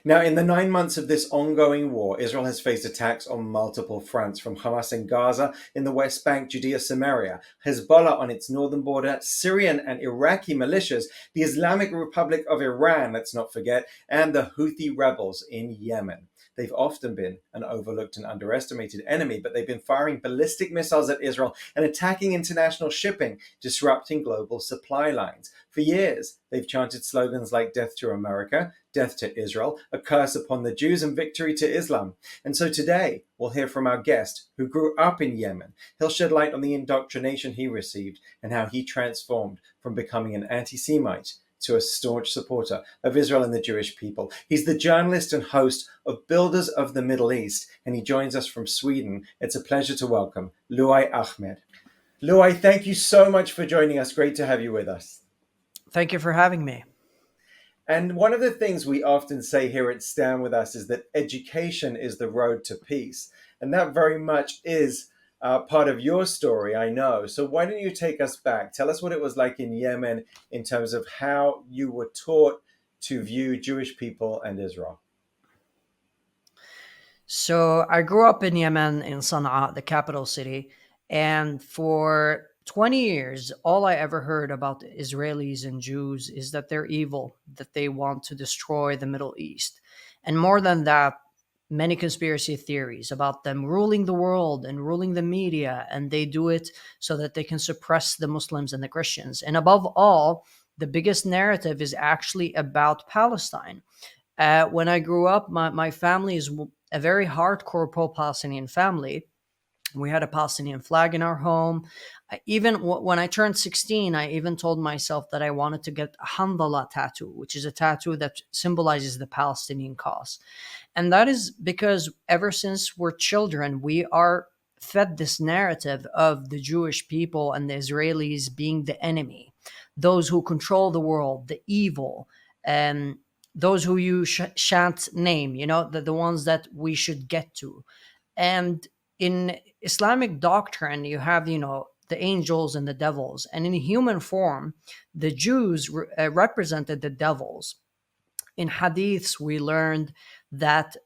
Now, in the 9 months of this ongoing war, Israel has faced attacks on multiple fronts, from Hamas in Gaza, in the West Bank, Judea, Samaria, Hezbollah on its northern border, Syrian and Iraqi militias, the Islamic Republic of Iran, let's not forget, and the Houthi rebels in Yemen. They've often been an overlooked and underestimated enemy, but they've been firing ballistic missiles at Israel and attacking international shipping, disrupting global supply lines. For years, they've chanted slogans like "Death to America," "Death to Israel," "A curse upon the Jews," and "Victory to Islam." And so today, we'll hear from our guest who grew up in Yemen. He'll shed light on the indoctrination he received and how he transformed from becoming an anti-Semite to a staunch supporter of Israel and the Jewish people. He's the journalist and host of Builders of the Middle East, and he joins us from Sweden. It's a pleasure to welcome Luai Ahmed. Luai, thank you so much for joining us. Great to have you with us. Thank you for having me. And one of the things we often say here at Stand With Us is that education is the road to peace. And that very much is part of your story, I know. So why don't you take us back? Tell us what it was like in Yemen in terms of how you were taught to view Jewish people and Israel. So I grew up in Yemen, in Sana'a, the capital city. And for 20 years, all I ever heard about the Israelis and Jews is that they're evil, that they want to destroy the Middle East. And more than that, many conspiracy theories about them ruling the world and ruling the media. And they do it so that they can suppress the Muslims and the Christians. And above all, the biggest narrative is actually about Palestine. When I grew up, my family is a very hardcore pro-Palestinian family. We had a Palestinian flag in our home. When I turned 16, I even told myself that I wanted to get a Handala tattoo, which is a tattoo that symbolizes the Palestinian cause. And that is because ever since we're children, we are fed this narrative of the Jewish people and the Israelis being the enemy, those who control the world, the evil, and those who you shan't name, the ones that we should get to. And in Islamic doctrine, you have, the angels and the devils. And in human form, the Jews represented the devils. In hadiths, we learned that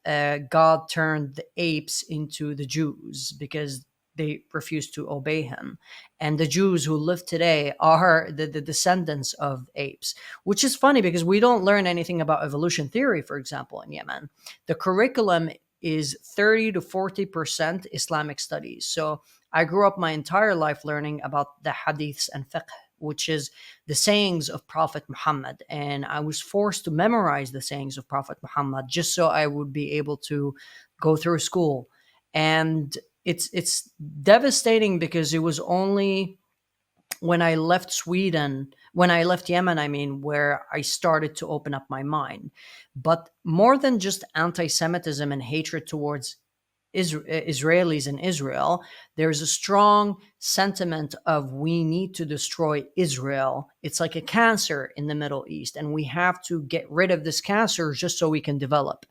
God turned the apes into the Jews because they refused to obey him. And the Jews who live today are the descendants of apes, which is funny because we don't learn anything about evolution theory, for example, in Yemen. The curriculum is 30 to 40% Islamic studies. So I grew up my entire life learning about the hadiths and fiqh, which is the sayings of Prophet Muhammad. And I was forced to memorize the sayings of Prophet Muhammad just so I would be able to go through school. And it's devastating because it was only when I left Yemen, where I started to open up my mind. But more than just anti-Semitism and hatred towards Israelis and Israel, there's a strong sentiment of we need to destroy Israel. It's like a cancer in the Middle East, and we have to get rid of this cancer just so we can develop.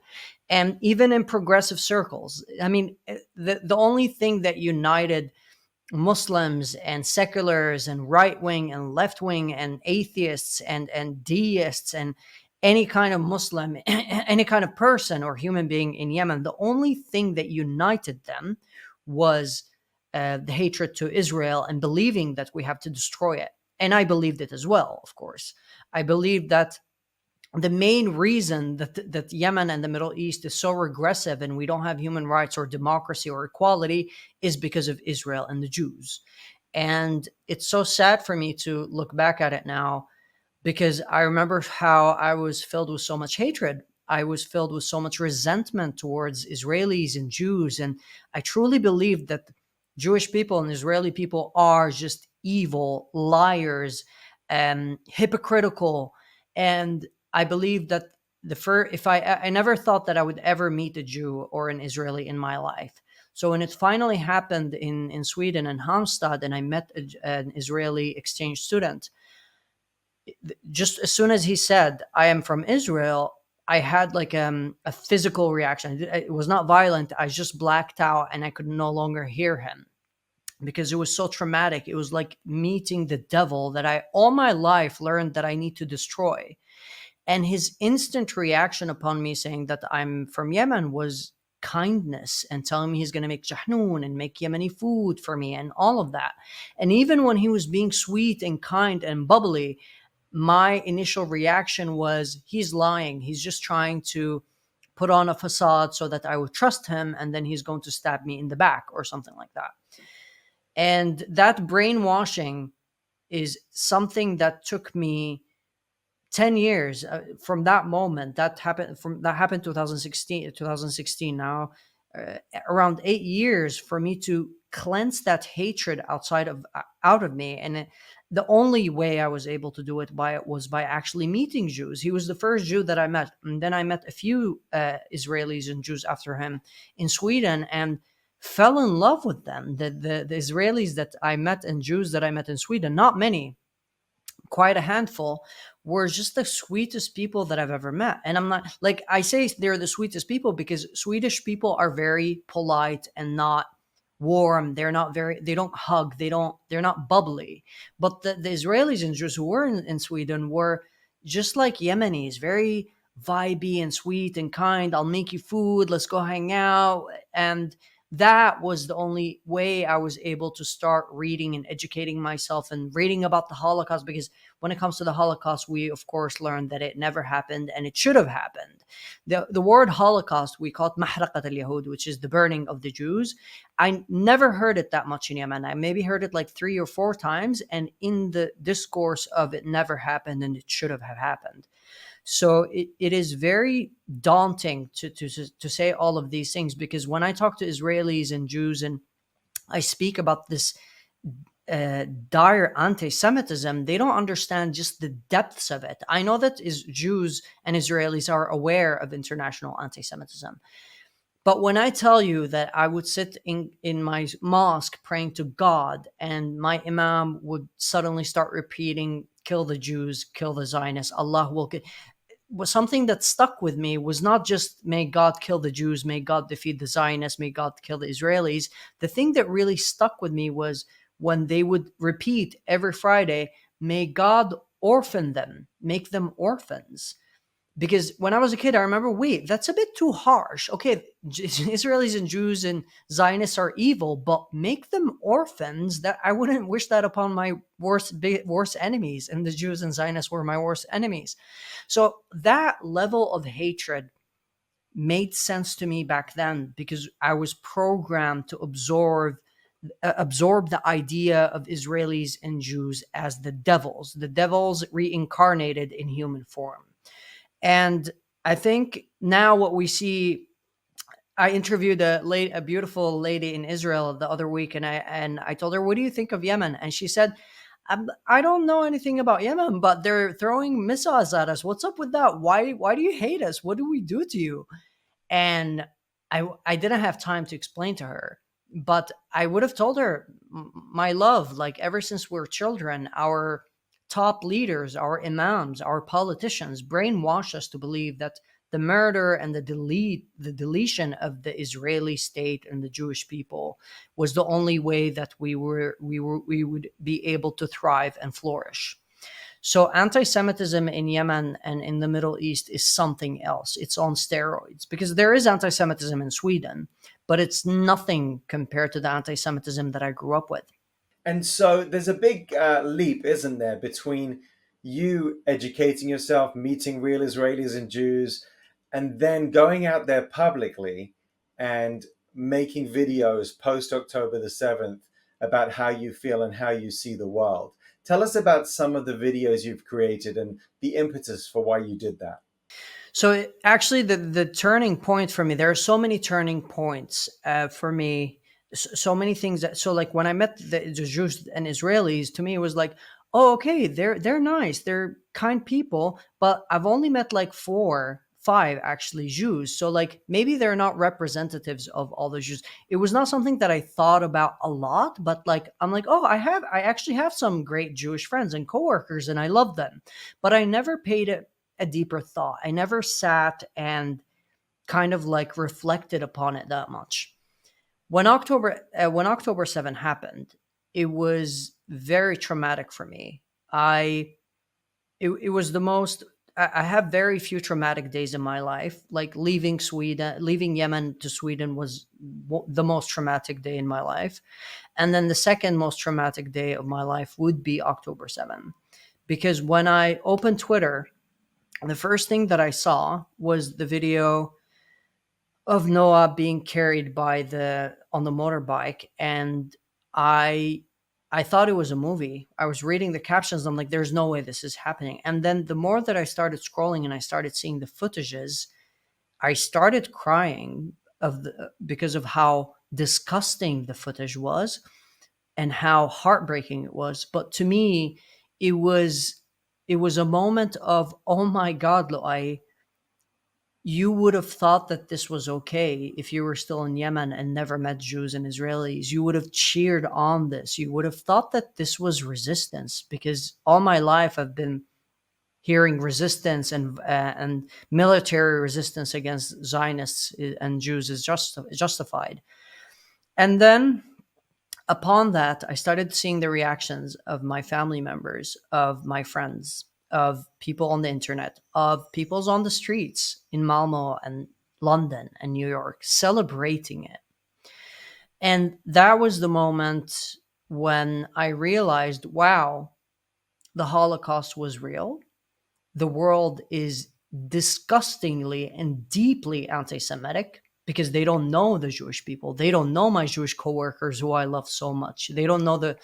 And even in progressive circles, the only thing that united Muslims and seculars and right wing and left wing and atheists and deists and any kind of Muslim, any kind of person or human being in Yemen, the only thing that united them was the hatred to Israel and believing that we have to destroy it. And I believed it as well, of course. I believed that the main reason that Yemen and the Middle East is so regressive and we don't have human rights or democracy or equality is because of Israel and the Jews. And it's so sad for me to look back at it now because I remember how I was filled with so much hatred. I was filled with so much resentment towards Israelis and Jews. And I truly believed that Jewish people and Israeli people are just evil, liars, hypocritical. And I believe that if I never thought that I would ever meet a Jew or an Israeli in my life. So when it finally happened in Sweden and Halmstad, and I met an Israeli exchange student, just as soon as he said, "I am from Israel," I had like a physical reaction. It was not violent. I just blacked out and I could no longer hear him because it was so traumatic. It was like meeting the devil that I all my life learned that I need to destroy. And his instant reaction upon me saying that I'm from Yemen was kindness, and telling me he's going to make jahnoon and make Yemeni food for me and all of that. And even when he was being sweet and kind and bubbly, my initial reaction was, he's lying. He's just trying to put on a facade so that I would trust him, and then he's going to stab me in the back or something like that. And that brainwashing is something that took me 10 years from that moment. That happened 2016 now, uh, around 8 years for me to cleanse that hatred out of me. And the only way I was able to do it was by actually meeting Jews. He was the first Jew that I met, and then I met a few Israelis and Jews after him in Sweden, and fell in love with them. The Israelis that I met and Jews that I met in Sweden, not many, quite a handful, were just the sweetest people that I've ever met. And I'm not, like, I say they're the sweetest people because Swedish people are very polite and not warm. They're not very, they don't hug, they're not bubbly. But the Israelis and Jews who were in Sweden were just like Yemenis, very vibey and sweet and kind. I'll make you food, let's go hang out. And that was the only way I was able to start reading and educating myself and reading about the Holocaust, because when it comes to the Holocaust, we of course learned that it never happened and it should have happened. The word Holocaust, we call it Mahraqat al-Yahud, which is the burning of the Jews. I never heard it that much in Yemen. I maybe heard it like 3 or 4 times, and in the discourse of it never happened and it should have happened. So it is very daunting to say all of these things, because when I talk to Israelis and Jews and I speak about this dire anti-Semitism, they don't understand just the depths of it. I know that Jews and Israelis are aware of international anti-Semitism, but when I tell you that I would sit in my mosque praying to God, and my imam would suddenly start repeating, "Kill the Jews, kill the Zionists, Allah will kill," was something that stuck with me. Was not just "May God kill the Jews, may God defeat the Zionists, may God kill the Israelis." The thing that really stuck with me was when they would repeat every Friday, "May God orphan them, make them orphans." Because when I was a kid, I remember, wait, that's a bit too harsh. Okay, Israelis and Jews and Zionists are evil, but make them orphans? That I wouldn't wish that upon my worst enemies, and the Jews and Zionists were my worst enemies. So that level of hatred made sense to me back then, because I was programmed to absorb the idea of Israelis and Jews as the devils reincarnated in human form. And I think now what we see, I interviewed a beautiful lady in Israel the other week, and I told her, "What do you think of Yemen?" And she said, I don't know anything about Yemen, but they're throwing missiles at us. What's up with that? Why do you hate us? What do we do to you?" And I didn't have time to explain to her, but I would have told her, My love, like, ever since we're children, our top leaders, our imams, our politicians brainwash us to believe that the murder and the deletion of the Israeli state and the Jewish people was the only way that we would be able to thrive and flourish. So anti-Semitism in Yemen and in the Middle East is something else. It's on steroids, because there is anti-Semitism in Sweden, but it's nothing compared to the anti-Semitism that I grew up with. And so there's a big leap, isn't there, between you educating yourself, meeting real Israelis and Jews, and then going out there publicly and making videos post October the 7th about how you feel and how you see the world. Tell us about some of the videos you've created and the impetus for why you did that. So actually, the turning point for me, there are so many turning points for me, so many things that, so like when I met the Jews and Israelis, to me it was like, oh, okay, they're nice, they're kind people, but I've only met like 4, 5 actually Jews, so like maybe they're not representatives of all the Jews. It was not something that I thought about a lot, but like I'm like, oh, I actually have some great Jewish friends and coworkers, and I love them, but I never paid it a deeper thought. I never sat and kind of like reflected upon it that much. When October 7 happened, it was very traumatic for me. It was the most I have very few traumatic days in my life. Like leaving Yemen to Sweden was the most traumatic day in my life. And then the second most traumatic day of my life would be October 7th. Because when I opened Twitter, the first thing that I saw was the video of Noah being carried by the on the motorbike, and I I thought it was a movie. I was reading the captions. I'm like, there's no way this is happening. And then the more that I started scrolling and I started seeing the footages, I started crying because of how disgusting the footage was and how heartbreaking it was. But to me, it was it was a moment of, oh my God, Luai, you would have thought that this was okay if you were still in Yemen and never met Jews and Israelis. You would have cheered on this. You would have thought that this was resistance, because all my life I've been hearing resistance and military resistance against Zionists and Jews is justified. And then upon that, I started seeing the reactions of my family members, of my friends, of people on the internet, of people's on the streets in Malmo and London and New York celebrating it. And that was the moment when I realized, wow, the Holocaust was real. The world is disgustingly and deeply anti Semitic because they don't know the Jewish people. They don't know my Jewish coworkers who I love so much. They don't know the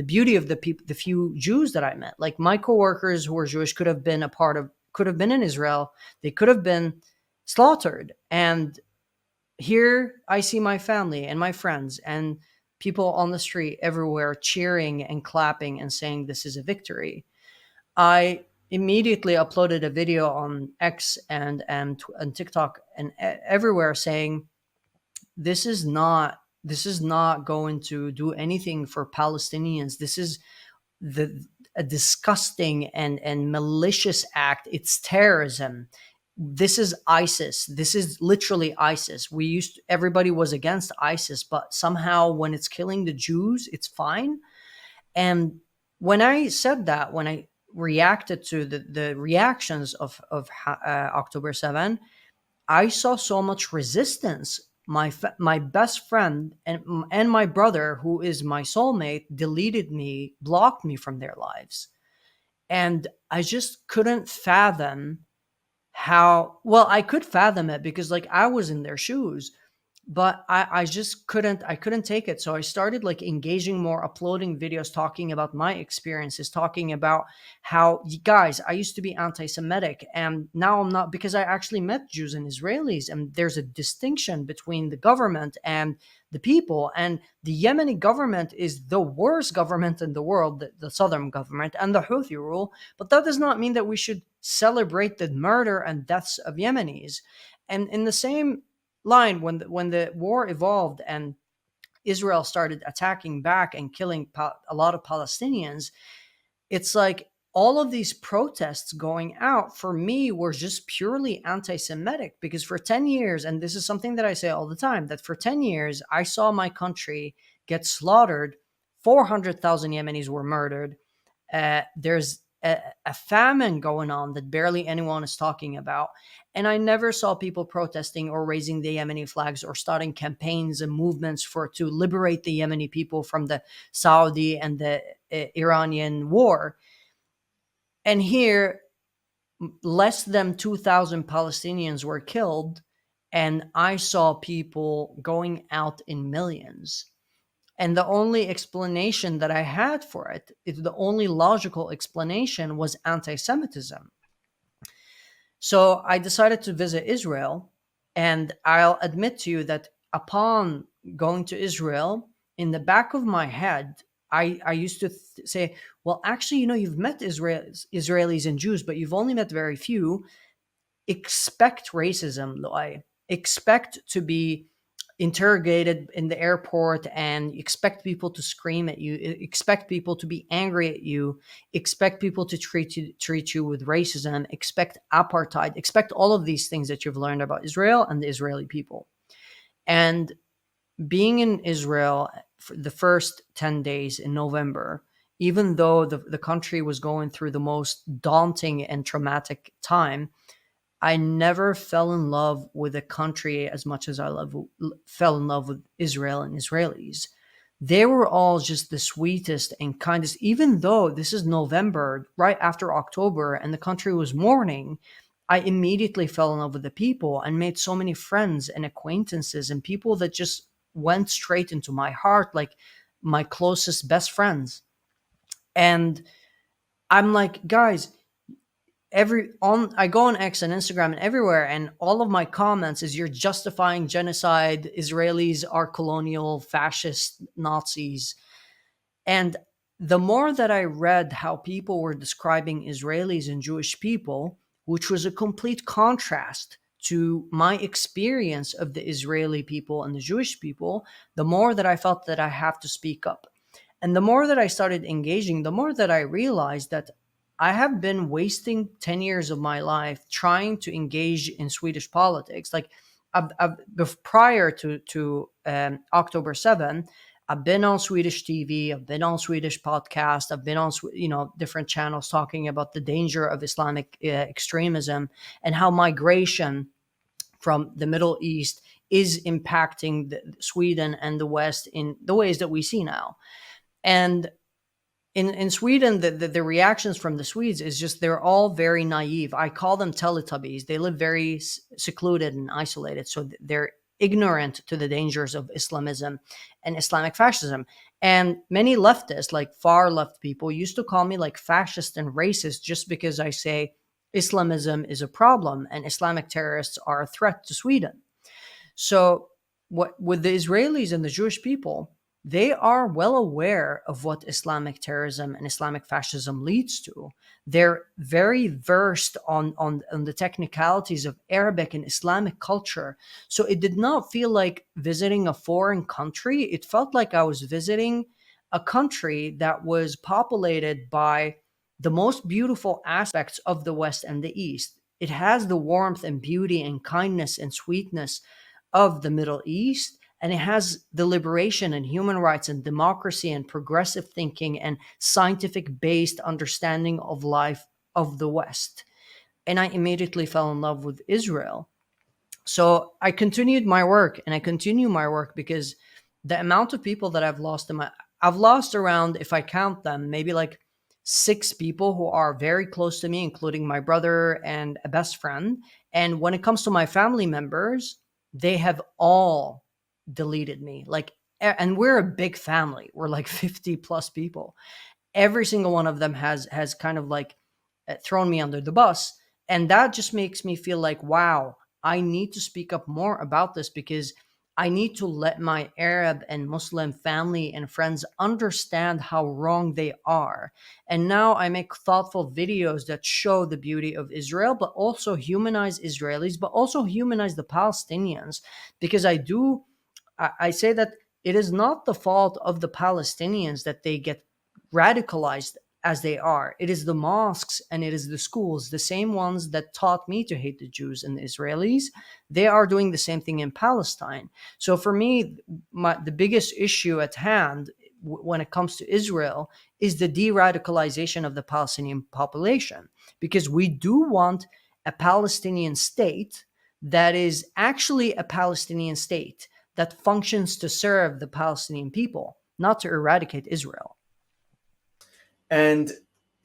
beauty of the people, the few Jews that I met. Like my coworkers who were Jewish could have been in Israel. They could have been slaughtered. And here I see my family and my friends and people on the street everywhere cheering and clapping and saying this is a victory. I immediately uploaded a video on X and TikTok and everywhere saying this is not going to do anything for Palestinians. This is the a disgusting and malicious act. It's terrorism. This is ISIS. This is literally ISIS. Everybody was against ISIS, but somehow when it's killing the Jews, it's fine. And when I said that, when I reacted to the reactions of October 7, I saw so much resistance. My best friend and my brother, who is my soulmate, deleted me, blocked me from their lives, and I just couldn't fathom how well I could fathom it because like I was in their shoes, but I just couldn't take it. So I started like engaging more, uploading videos, talking about my experiences, talking about how, guys, I used to be anti-Semitic and now I'm not, because I actually met Jews and Israelis, and there's a distinction between the government and the people. And the Yemeni government is the worst government in the world, the southern government and the Houthi rule. But that does not mean that we should celebrate the murder and deaths of Yemenis. And in the same line, when the war evolved and Israel started attacking back and killing a lot of Palestinians, it's like all of these protests going out for me were just purely anti-Semitic, because for 10 years, and this is something that I say all the time, that for 10 years I saw my country get slaughtered. 400,000 Yemenis were murdered. There's a famine going on that barely anyone is talking about. And I never saw people protesting or raising the Yemeni flags or starting campaigns and movements to liberate the Yemeni people from the Saudi and the Iranian war. And here, less than 2,000 Palestinians were killed, and I saw people going out in millions. And the only explanation that I had for it, the only logical explanation, was anti Semitism. So I decided to visit Israel. And I'll admit to you that upon going to Israel, in the back of my head, I used to say, well, actually, you've met Israelis and Jews, but you've only met very few. Expect racism, Luai. Expect to be interrogated in the airport and expect people to scream at you, expect people to be angry at you, expect people to treat you with racism, expect apartheid, expect all of these things that you've learned about Israel and the Israeli people. And being in Israel for the first 10 days in November, even though the country was going through the most daunting and traumatic time, I never fell in love with a country as much as fell in love with Israel and Israelis. They were all just the sweetest and kindest, even though this is November, right after October, and the country was mourning. I immediately fell in love with the people and made so many friends and acquaintances and people that just went straight into my heart, like my closest best friends. And I'm like, guys, every on I go on X and Instagram and everywhere, and all of my comments is you're justifying genocide. Israelis are colonial, fascist, Nazis. And the more that I read how people were describing Israelis and Jewish people, which was a complete contrast to my experience of the Israeli people and the Jewish people, the more that I felt that I have to speak up. And the more that I started engaging, the more that I realized that I have been wasting 10 years of my life trying to engage in Swedish politics. Like, prior to October 7th, I've been on Swedish TV, I've been on Swedish podcast, I've been on different channels talking about the danger of Islamic extremism and how migration from the Middle East is impacting Sweden and the West in the ways that we see now. And in Sweden, the reactions from the Swedes is just they're all very naive. I call them Teletubbies. They live very secluded and isolated, so they're ignorant to the dangers of Islamism and Islamic fascism. And many leftists, like far left people, used to call me like fascist and racist just because I say Islamism is a problem and Islamic terrorists are a threat to Sweden. So, what with the Israelis and the Jewish people, they are well aware of what Islamic terrorism and Islamic fascism leads to. They're very versed on the technicalities of Arabic and Islamic culture. So it did not feel like visiting a foreign country. It felt like I was visiting a country that was populated by the most beautiful aspects of the West and the East. It has the warmth and beauty and kindness and sweetness of the Middle East, and it has the liberation and human rights and democracy and progressive thinking and scientific based understanding of life of the West. And I immediately fell in love with Israel. So I continued my work, and I continue my work because the amount of people that I've lost around, if I count them, maybe like 6 people who are very close to me, including my brother and a best friend. And when it comes to my family members, they have all deleted me. Like, and we're a big family. We're like 50 plus people. Every single one of them has kind of like thrown me under the bus, and that just makes me feel like, wow, I need to speak up more about this because I need to let my Arab and Muslim family and friends understand how wrong they are. And now I make thoughtful videos that show the beauty of Israel, but also humanize Israelis, but also humanize the Palestinians, because I say that it is not the fault of the Palestinians that they get radicalized as they are. It is the mosques and it is the schools, the same ones that taught me to hate the Jews and the Israelis. They are doing the same thing in Palestine. So for me, the biggest issue at hand when it comes to Israel is the de-radicalization of the Palestinian population, because we do want a Palestinian state that is actually a Palestinian state that functions to serve the Palestinian people, not to eradicate Israel. And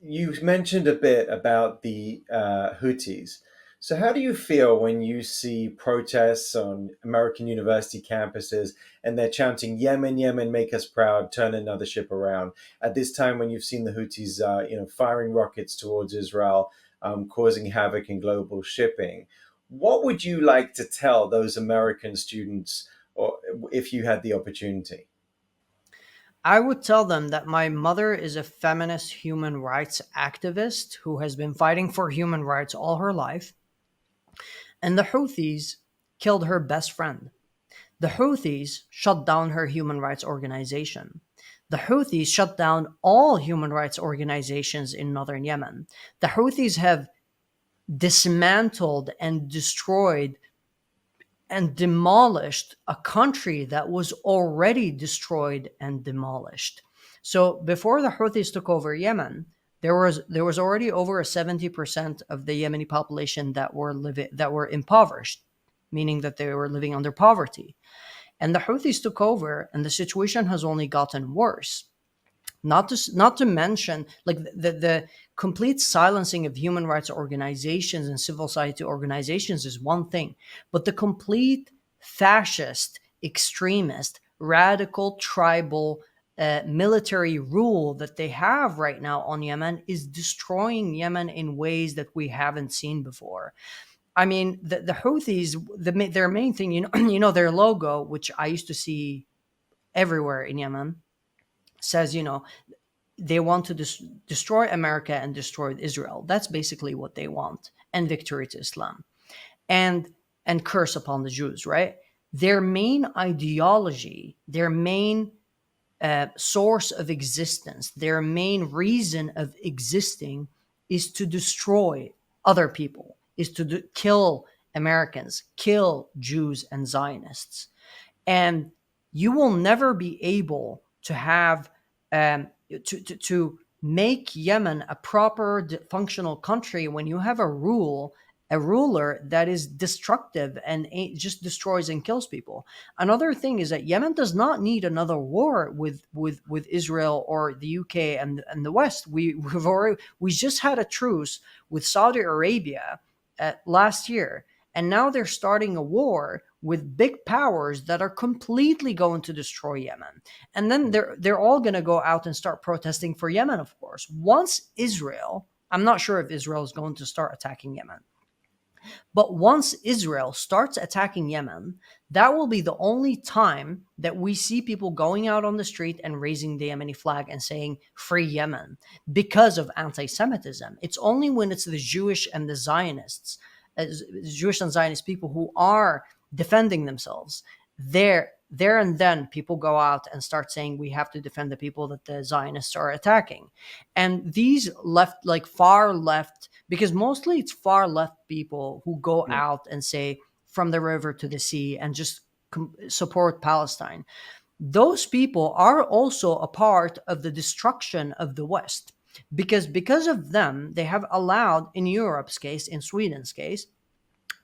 you mentioned a bit about the Houthis. So, how do you feel when you see protests on American university campuses and they're chanting "Yemen, Yemen, make us proud, turn another ship around"? At this time, when you've seen the Houthis, firing rockets towards Israel, causing havoc in global shipping, what would you like to tell those American students, or if you had the opportunity? I would tell them that my mother is a feminist human rights activist who has been fighting for human rights all her life, and the Houthis killed her best friend. The Houthis shut down her human rights organization. The Houthis shut down all human rights organizations in northern Yemen. The Houthis have dismantled and destroyed and demolished a country that was already destroyed and demolished. So before the Houthis took over Yemen, there was already over a 70% of the Yemeni population that were impoverished, meaning that they were living under poverty. And the Houthis took over, and the situation has only gotten worse. Not to mention, like, the complete silencing of human rights organizations and civil society organizations is one thing, but the complete fascist, extremist, radical, tribal, military rule that they have right now on Yemen is destroying Yemen in ways that we haven't seen before. I mean, the Houthis, their main thing, their logo, which I used to see everywhere in Yemen, says, they want to destroy America and destroy Israel. That's basically what they want, and victory to Islam, and curse upon the Jews. Right? Their main ideology, their main source of existence, their main reason of existing, is to destroy other people, is to kill Americans, kill Jews and Zionists. And you will never be able to have to make Yemen a proper functional country when you have a ruler that is destructive and just destroys and kills people. Another thing is that Yemen does not need another war with Israel or the UK and the West. We just had a truce with Saudi Arabia last year, and now they're starting a war with big powers that are completely going to destroy Yemen. And then they're all going to go out and start protesting for Yemen, of course. Once Israel, I'm not sure if Israel is going to start attacking Yemen, but once Israel starts attacking Yemen, that will be the only time that we see people going out on the street and raising the Yemeni flag and saying free Yemen because of anti-Semitism. It's only when it's the Jewish and the Zionists, Jewish and Zionist people who are defending themselves, there and then people go out and start saying we have to defend the people that the Zionists are attacking. And these left, like far left, because mostly it's far left people who go out and say from the river to the sea and just support Palestine. Those people are also a part of the destruction of the West, because of them they have allowed, in Europe's case, in Sweden's case,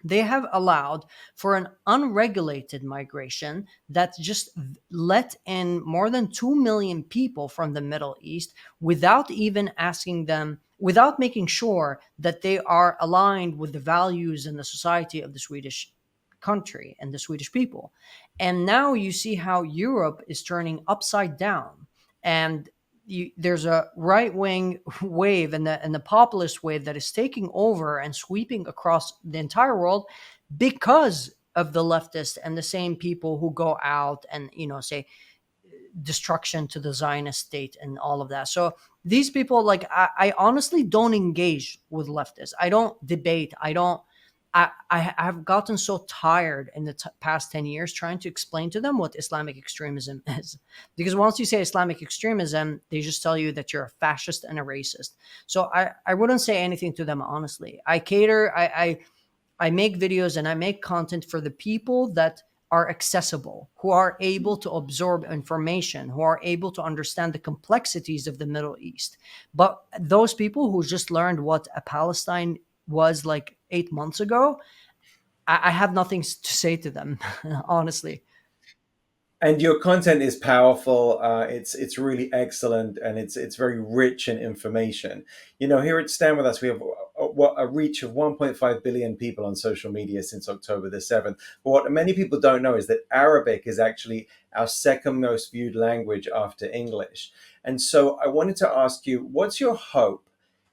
they have allowed for an unregulated migration that just let in more than 2 million people from the Middle East without even asking them, without making sure that they are aligned with the values and the society of the Swedish country and the Swedish people. And now you see how Europe is turning upside down. And there's a right-wing wave and the populist wave that is taking over and sweeping across the entire world because of the leftists and the same people who go out and say destruction to the Zionist state and all of that. So these people, like, I honestly don't engage with leftists. I don't debate. I have gotten so tired in the past 10 years trying to explain to them what Islamic extremism is. Because once you say Islamic extremism, they just tell you that you're a fascist and a racist. So I wouldn't say anything to them, honestly. I make videos and I make content for the people that are accessible, who are able to absorb information, who are able to understand the complexities of the Middle East. But those people who just learned what a Palestine was like 8 months ago, I have nothing to say to them, honestly. And your content is powerful. It's really excellent, and it's very rich in information. Here at Stand With Us, we have a reach of 1.5 billion people on social media since October the 7th. But what many people don't know is that Arabic is actually our second most viewed language after English. And so I wanted to ask you, what's your hope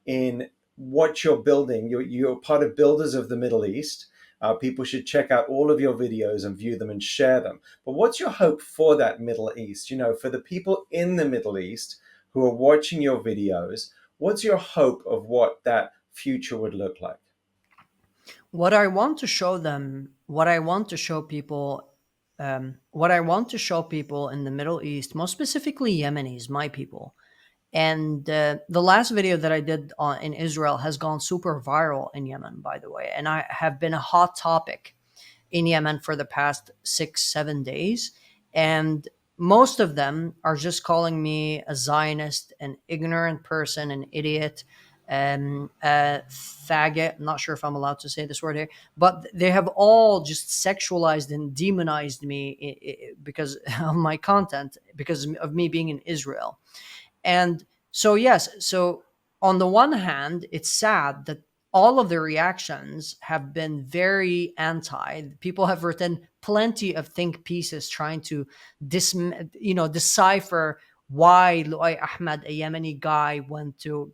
in what you're building? You're part of Builders of the Middle East. People should check out all of your videos and view them and share them. But what's your hope for that Middle East? For the people in the Middle East who are watching your videos, what's your hope of what that future would look like? What I want to show them, what I want to show people, what I want to show people in the Middle East, most specifically Yemenis, my people. And the last video that I did in Israel has gone super viral in Yemen, by the way. And I have been a hot topic in Yemen for the past 6, 7 days. And most of them are just calling me a Zionist, an ignorant person, an idiot, a faggot. I'm not sure if I'm allowed to say this word here, but they have all just sexualized and demonized me because of my content, because of me being in Israel. And so, yes, so on the one hand, it's sad that all of the reactions have been very anti. People have written plenty of think pieces trying to decipher why Luai Ahmed, a Yemeni guy, went to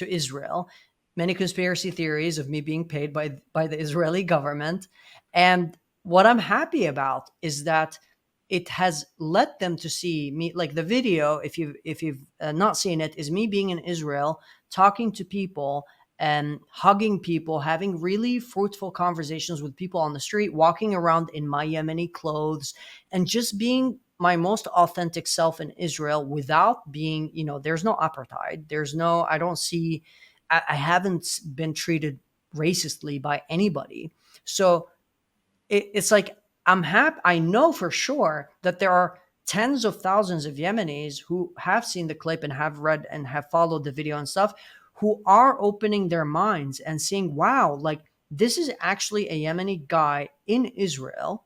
Israel. Many conspiracy theories of me being paid by the Israeli government. And what I'm happy about is that it has led them to see me, like the video, if you've not seen it, is me being in Israel, talking to people and hugging people, having really fruitful conversations with people on the street, walking around in my Yemeni clothes, and just being my most authentic self in Israel without being, there's no apartheid. I don't see, I haven't been treated racistly by anybody. So it's like, I'm happy. I know for sure that there are tens of thousands of Yemenis who have seen the clip and have read and have followed the video and stuff, who are opening their minds and seeing, wow, like this is actually a Yemeni guy in Israel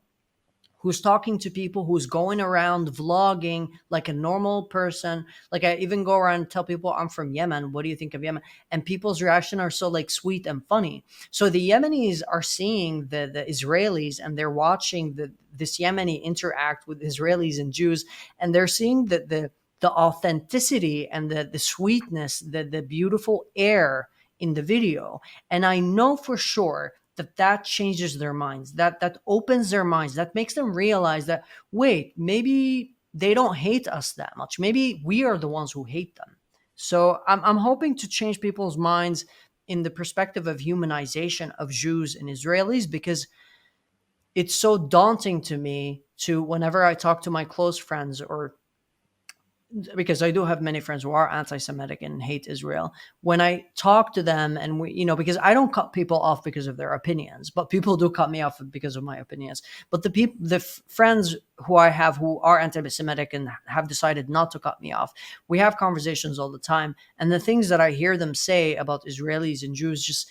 who's talking to people, who's going around vlogging like a normal person. Like, I even go around and tell people I'm from Yemen. What do you think of Yemen? And people's reaction are so like sweet and funny. So the Yemenis are seeing the Israelis, and they're watching this Yemeni interact with Israelis and Jews, and they're seeing the authenticity and the sweetness, the beautiful air in the video. And I know for sure that changes their minds, that opens their minds, that makes them realize that, wait, maybe they don't hate us that much, maybe we are the ones who hate them. So I'm hoping to change people's minds in the perspective of humanization of Jews and Israelis, because it's so daunting to me to, whenever I talk to my close friends, or because I do have many friends who are anti-Semitic and hate Israel. When I talk to them, and because I don't cut people off because of their opinions, but people do cut me off because of my opinions. But the friends who I have who are anti-Semitic and have decided not to cut me off, we have conversations all the time, and the things that I hear them say about Israelis and Jews just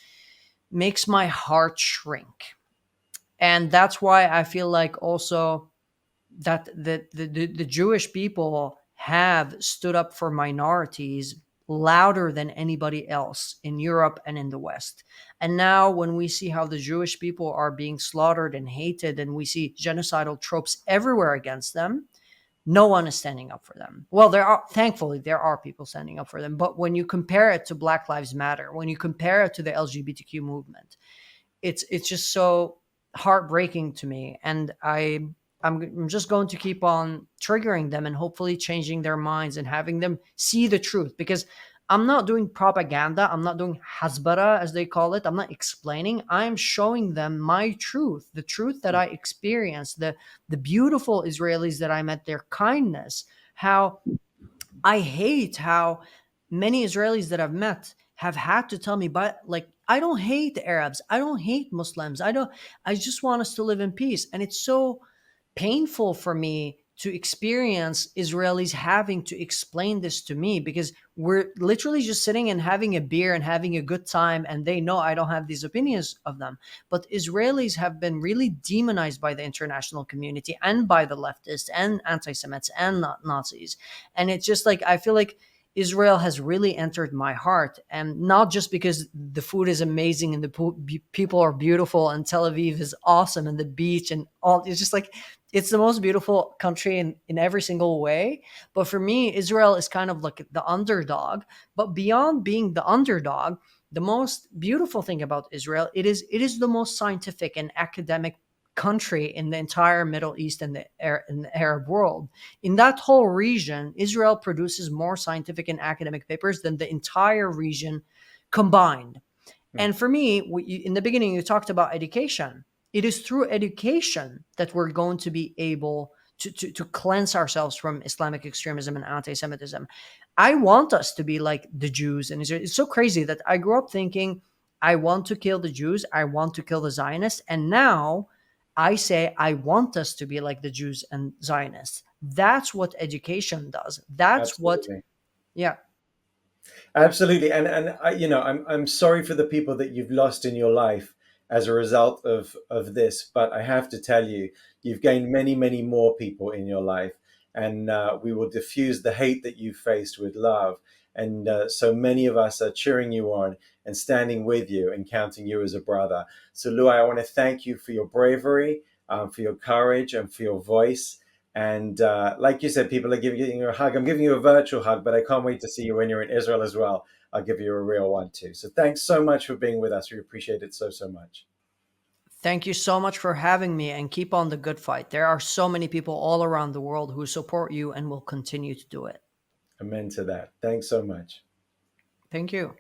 makes my heart shrink. And that's why I feel like also that the Jewish people have stood up for minorities louder than anybody else in Europe and in the West. And now, when we see how the Jewish people are being slaughtered and hated, and we see genocidal tropes everywhere against them, no one is standing up for them. Well, thankfully, there are people standing up for them. But when you compare it to Black Lives Matter, when you compare it to the LGBTQ movement, it's just so heartbreaking to me. And I'm just going to keep on triggering them and hopefully changing their minds and having them see the truth, because I'm not doing propaganda, I'm not doing hasbara as they call it, I'm not explaining, I'm showing them my truth, the truth that I experienced, the beautiful Israelis that I met, their kindness, how I hate how many Israelis that I've met have had to tell me, but like, I don't hate Arabs, I don't hate Muslims, I just want us to live in peace. And it's so painful for me to experience Israelis having to explain this to me, because we're literally just sitting and having a beer and having a good time, and they know I don't have these opinions of them. But Israelis have been really demonized by the international community and by the leftists and anti-Semites and Nazis. And it's just like, I feel like Israel has really entered my heart, and not just because the food is amazing and the people are beautiful and Tel Aviv is awesome and the beach and all. It's just like, it's the most beautiful country in every single way. But for me, Israel is kind of like the underdog. But beyond being the underdog, the most beautiful thing about Israel, it is the most scientific and academic country in the entire Middle East and in the Arab world. In that whole region, Israel produces more scientific and academic papers than the entire region combined. Hmm. And for me, in the beginning, you talked about education. It is through education that we're going to be able to cleanse ourselves from Islamic extremism and anti Semitism. I want us to be like the Jews in Israel. It's so crazy that I grew up thinking, I want to kill the Jews, I want to kill the Zionists. And now, I say I want us to be like the Jews and Zionists. That's what education does. That's what, Absolutely. yeah. Absolutely, and I'm sorry for the people that you've lost in your life as a result of this, but I have to tell you, you've gained many, many more people in your life, and we will diffuse the hate that you faced with love. And so many of us are cheering you on and standing with you and counting you as a brother. So, Luai, I want to thank you for your bravery, for your courage, and for your voice. And like you said, people are giving you a hug. I'm giving you a virtual hug, but I can't wait to see you when you're in Israel as well. I'll give you a real one too. So thanks so much for being with us. We appreciate it so, so much. Thank you so much for having me and keep on the good fight. There are so many people all around the world who support you and will continue to do it. Amen to that. Thanks so much. Thank you.